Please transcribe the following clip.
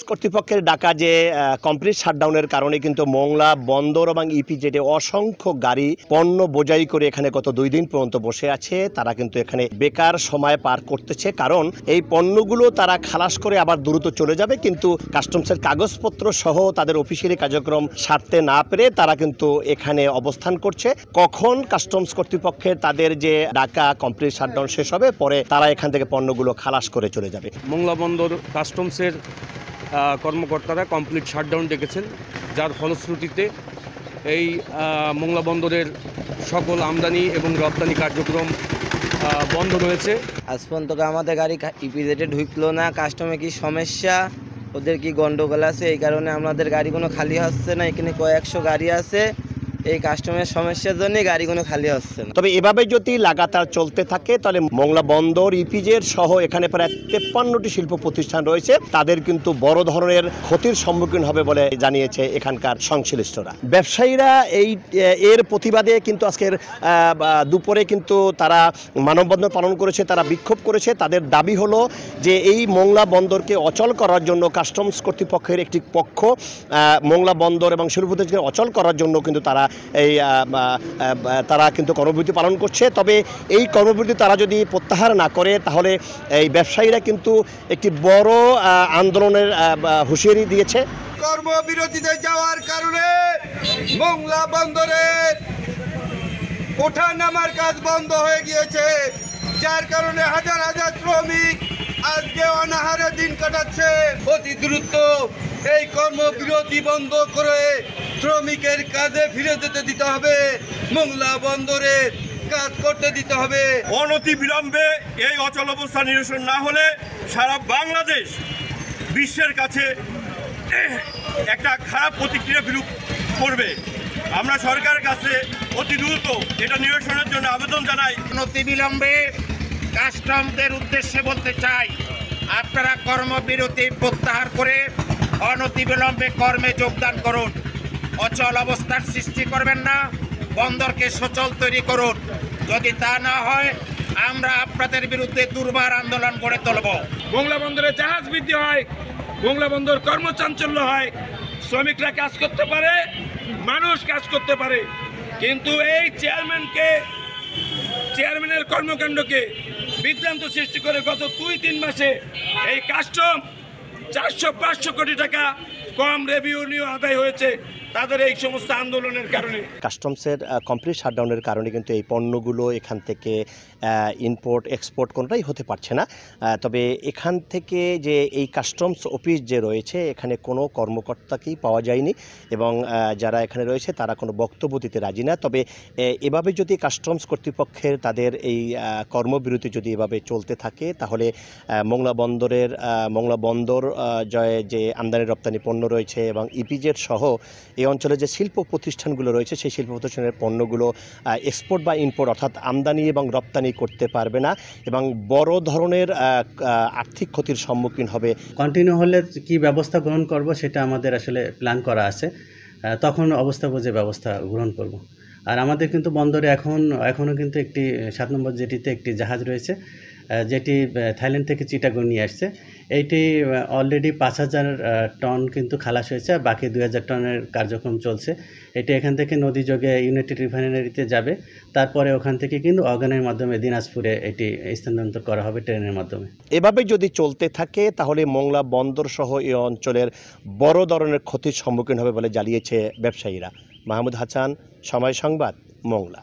কর্তৃপক্ষের ডাকা যে কমপ্লিট শাটডাউনের কারণে কিন্তু মোংলা বন্দর এবং ইপিজেডে অসংখ্য গাড়ি পণ্য বোঝাই করে এখানে গত 2 দিন পর্যন্ত বসে আছে। তারা কিন্তু এখানে বেকার সময় পার করতেছে, কারণ এই পণ্যগুলো তারা খালাস করে আবার দ্রুত চলে যাবে, কিন্তু কাস্টমসের কাগজপত্র সহ তাদের অফিসিয়ালি কার্যক্রম সারতে না পেরে তারা কিন্তু এখানে অবস্থান করছে। কখন কাস্টমস কর্তৃপক্ষের তাদের যে ডাকা কমপ্লিট শাটডাউন শেষ হবে, পরে তারা এখান থেকে পণ্যগুলো খালাস করে চলে যাবে। মোংলা বন্দর কাস্টমসের কর্মকর্তারা কমপ্লিট শাটডাউন ডেকেছেন, যার ফলশ্রুতিতে এই মোংলা বন্দরের সকল আমদানি এবং রপ্তানি কার্যক্রম বন্ধ রয়েছে। আজ পর্যন্ত আমাদের গাড়ি ইপিজেডে ঢুকলো না। কাস্টমে কি সমস্যা, ওদের কি গন্ডগোল আছে, এই কারণে আমাদের গাড়িগুলো খালি হচ্ছে না। এখানে কয়েকশো গাড়ি আছে, এই কাস্টমের সমস্যার জন্য গাড়িগুলো খালি হচ্ছে না। তবে এভাবে যদি লাগাতার চলতে থাকে তাহলে মোংলা বন্দর ইপিজেড সহ এখানে প্রায় 53টি শিল্প প্রতিষ্ঠান রয়েছে, তাদের কিন্তু বড় ধরনের ক্ষতির সম্মুখীন হবে বলে জানিয়েছে এখানকার সংশ্লিষ্টরা। ব্যবসায়ীরা এর প্রতিবাদে কিন্তু আজকের দুপুরে কিন্তু তারা মানববন্ধন পালন করেছে, তারা বিক্ষোভ করেছে। তাদের দাবি হলো যে এই মোংলা বন্দরকে অচল করার জন্য কাস্টমস কর্তৃপক্ষের একটি পক্ষ মোংলা বন্দর এবং শিল্প প্রতিষ্ঠানকে অচল করার জন্য কিন্তু তারা কিন্তু কর্মবিরতি পালন করছে। তবে এই কর্মবিরতি তারা যদি প্রত্যাহার না করে তাহলে এই ব্যবসায়ীরা কিন্তু একটি বড় আন্দোলনের হুঁশিয়ারি দিয়েছে। কর্মবিরতিতে যাওয়ার কারণে মোংলা বন্দরের ওঠা নামার কাজ বন্ধ হয়ে গিয়েছে, যার কারণে হাজার হাজার শ্রমিক আজকে অনাহারে দিন কাটাচ্ছে। অতি দ্রুত এই কর্মবিরতি বন্ধ করে শ্রমিকের কাজে ফিরে যেতে দিতে হবে, মোংলা বন্দরে কাজ করতে দিতে হবে। অনতি বিলম্বে এই অচল অবস্থা নিরসন না হলে সারা বাংলাদেশ বিশ্বের কাছে একটা খারাপ প্রতিক্রিয়া বিরূপ করবে। আমরা সরকারের কাছে অতি দ্রুত এটা নিরসনের জন্য আবেদন জানাই। অনতি বিলম্বে কাস্টমসদের উদ্দেশ্যে বলতে চাই, আপনারা কর্মবিরতি প্রত্যাহার করে অনতিবিলম্বে কর্মে যোগদান করুন। অচল অবস্থার সৃষ্টি করবেন না, বন্দরকে সচল তৈরি করুন। যদি তা না হয় আমরা আপনাদের বিরুদ্ধে দুর্বার আন্দোলন গড়ে তুলব। মোংলা বন্দরে জাহাজ বৃদ্ধি হয়, মোংলা বন্দর কর্মচাঞ্চল্য হয়, শ্রমিকরা কাজ করতে পারে, মানুষ কাজ করতে পারে, কিন্তু এই চেয়ারম্যানের কর্মকাণ্ডকে বিভ্রান্ত সৃষ্টি করে গত 2-3 মাসে এই কাস্টম 400-500 কোটি টাকা কম রেভিনিউ আদায় হয়েছে তাদের এই সমস্ত আন্দোলনের কারণে। কাস্টমসের কমপ্লিট শাটডাউনের কারণে কিন্তু এই পণ্যগুলো এখান থেকে ইম্পোর্ট এক্সপোর্ট কোনোটাই হতে পারছে না। তবে এখান থেকে যে এই কাস্টমস অফিস যে রয়েছে এখানে কোনো কর্মকর্তাকেই পাওয়া যায়নি, এবং যারা এখানে রয়েছে তারা কোনো বক্তব্য দিতে রাজি না। তবে এভাবে যদি কাস্টমস কর্তৃপক্ষের তাদের এই কর্মবিরতি যদি এভাবে চলতে থাকে তাহলে মোংলা বন্দর যে আমদানি রপ্তানি পণ্য রয়েছে এবং ইপিজেড সহ এই অঞ্চলে যে শিল্প প্রতিষ্ঠানগুলো রয়েছে সেই শিল্প প্রতিষ্ঠানের পণ্যগুলো এক্সপোর্ট বা ইম্পোর্ট অর্থাৎ আমদানি এবং রপ্তানি করতে পারবে না, এবং বড় ধরনের আর্থিক ক্ষতির সম্মুখীন হবে। কন্টিনিউ হলে কি ব্যবস্থা গ্রহণ করব সেটা আমাদের আসলে প্ল্যান করা আছে, তখন অবস্থা বুঝে ব্যবস্থা গ্রহণ করব। আর আমাদের কিন্তু বন্দরে এখনও কিন্তু একটি 7 নম্বর জেটিতে একটি জাহাজ রয়েছে, যেটি থাইল্যান্ড থেকে চিটাগং নিয়ে আসছে। এইটি অলরেডি 5000 টন কিন্তু খালাস হয়েছে, বাকি 2000 টনের কার্যক্রম চলছে। এটি এখান থেকে নদীযোগে ইউনাইটেড রিফাইনারিতে যাবে, তারপরে ওখান থেকে কিন্তু অর্গানের মাধ্যমে দিনাজপুরে এটি স্থানান্তর করা হবে ট্রেনের মাধ্যমে। এভাবে যদি চলতে থাকে তাহলে মোংলা বন্দর সহ এই অঞ্চলের বড় ধরনের ক্ষতির সম্মুখীন হবে বলে জানিয়েছে ব্যবসায়ীরা। মাহমুদ হাসান, সময় সংবাদ, মোংলা।